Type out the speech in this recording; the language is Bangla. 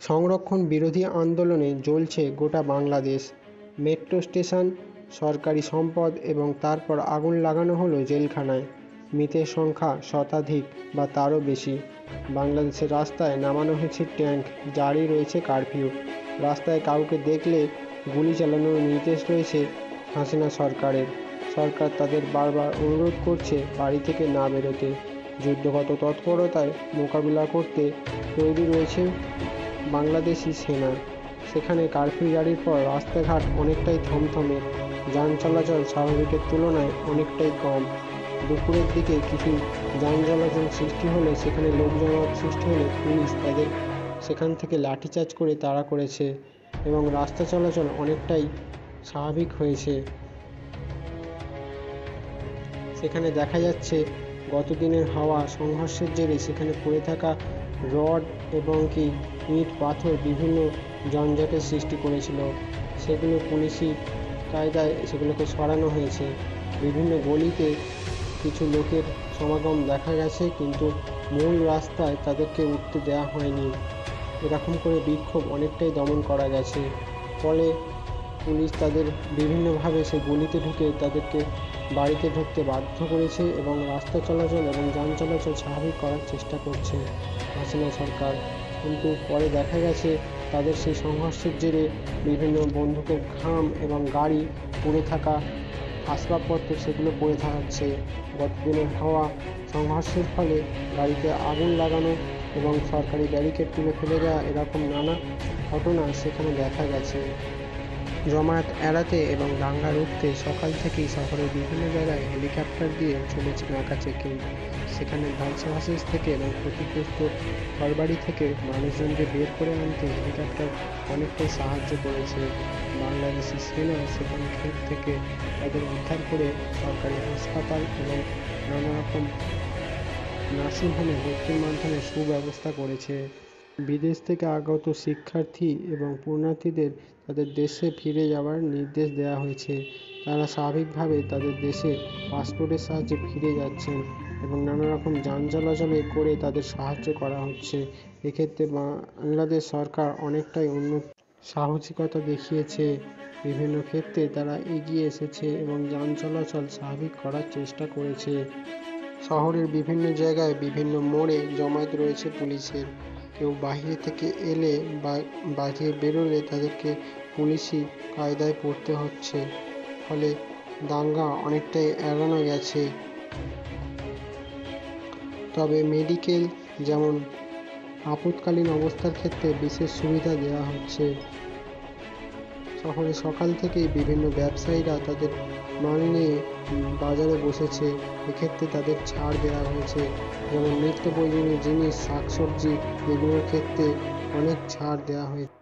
সংরক্ষণ বিরোধী আন্দোলনে জ্বলছে গোটা বাংলাদেশ। মেট্রো স্টেশন, সরকারি সম্পদ এবং তারপর আগুন লাগানো হলো জেলখানায়। মৃতের সংখ্যা শতাধিক বা তারও বেশি। বাংলাদেশের রাস্তায় নামানো হয়েছে ট্যাঙ্ক, জারি রয়েছে কারফিউ। রাস্তায় কাউকে দেখলে গুলি চালানোর নির্দেশ রয়েছে হাসিনা সরকারের। সরকার তাদের বারবার অনুরোধ করছে বাড়ি থেকে না বেরোতে। যুদ্ধগত তৎপরতায় মোকাবিলা করতে তৈরি রয়েছে বাংলাদেশি সেনা। সেখানে কারফিউ জারির পর রাস্তাঘাট অনেকটাই থমথমে, যান চলাচল স্বাভাবিকের তুলনায় অনেকটাই কম। দুপুরের দিকে কিছু যান চলাচল সৃষ্টি হলে সেখানে লোক জমায়েত সৃষ্টি হলে পুলিশ তাদের সেখান থেকে লাঠিচার্জ করে তাড়া করেছে এবং রাস্তা চলাচল অনেকটাই স্বাভাবিক হয়েছে। সেখানে দেখা যাচ্ছে গতদিনের হাওয়া সংঘর্ষের জেরে সেখানে পড়ে থাকা রড এবং ইট পাথর বিভিন্ন যানজটের সৃষ্টি করেছিল। সেগুলো পুলিশি কায়দায় সেগুলোকে সরানো হয়েছে। বিভিন্ন গলিতে কিছু লোকের সমাগম দেখা গেছে, কিন্তু মূল রাস্তায় তাদেরকে উঠতে দেওয়া হয়নি। এরকম করে বিক্ষোভ অনেকটাই দমন করা গেছে। ফলে পুলিশ তাদের বিভিন্নভাবে সেই গলিতে ঢুকে তাদেরকে বাড়িতে ঢুকতে বাধ্য করেছে এবং রাস্তা চলাচল এবং যান চলাচল স্বাভাবিক করার চেষ্টা করছে হাসিনা সরকার। কিন্তু পরে দেখা গেছে তাদের সেই সংঘর্ষের জেরে বিভিন্ন বন্দুকের খাম এবং গাড়ি পড়ে থাকা আসবাবপত্র সেগুলো পড়ে থাকছে। গতদিনের হাওয়া সংঘর্ষের ফলে গাড়িতে আগুন লাগানো এবং সরকারি ব্যারিকেড তুলে ফেলে দেওয়া, এরকম নানা ঘটনা সেখানে দেখা গেছে। জমায়েত এড়াতে এবং দাঙ্গা রুখতে সকাল থেকেই শহরের বিভিন্ন জায়গায় হেলিকপ্টার দিয়ে চলেছে নাকা চেকিং। সেখানে ধ্বংসাবশেষ থেকে এবং ক্ষতিগ্রস্ত ঘরবাড়ি থেকে মানুষজনকে বের করে আনতে হেলিকপ্টার অনেকটাই সাহায্য করেছে। বাংলাদেশি সেনা সেখান থেকে তাদের উদ্ধার করে সরকারি হাসপাতাল এবং নানা রকম নার্সিংহোমে ভর্তির মাধ্যমে সুব্যবস্থা করেছে। বিদেশ থেকে আগত শিক্ষার্থী এবং পুণ্যার্থীদের তাদের দেশে ফিরে যাওয়ার নির্দেশ দেওয়া হয়েছে। তারা স্বাভাবিকভাবে তাদের দেশে পাসপোর্টের সাহায্যে ফিরে যাচ্ছেন এবং নানা রকম যান চলাচলে করে তাদের সাহায্য করা হচ্ছে। এক্ষেত্রে বাংলাদেশ সরকার অনেকটাই সাহসিকতা দেখিয়েছে। বিভিন্ন ক্ষেত্রে তারা এগিয়ে এসেছে এবং যান চলাচল স্বাভাবিক করার চেষ্টা করেছে। শহরের বিভিন্ন জায়গায় বিভিন্ন মোড়ে জমায়েত রয়েছে পুলিশের। কেউ বাহিরে থেকে এলে বা বাহিরে বেরোলে তাদেরকে পুলিশি কায়দায় পড়তে হচ্ছে। ফলে দাঙ্গা অনেকটাই এড়ানো গেছে। তবে মেডিকেল যেমন আপৎকালীন অবস্থার ক্ষেত্রে বিশেষ সুবিধা দেওয়া হচ্ছে। শহরে সকাল থেকেই বিভিন্ন ব্যবসায়ীরা তাদের মাল নিয়ে বাজারে বসেছে। এক্ষেত্রে তাদের ছাড় দেওয়া হয়েছে, যেমন নিত্য প্রয়োজনীয় জিনিস, শাকসবজি, এগুলোর ক্ষেত্রে অনেক ছাড় দেওয়া হয়েছে।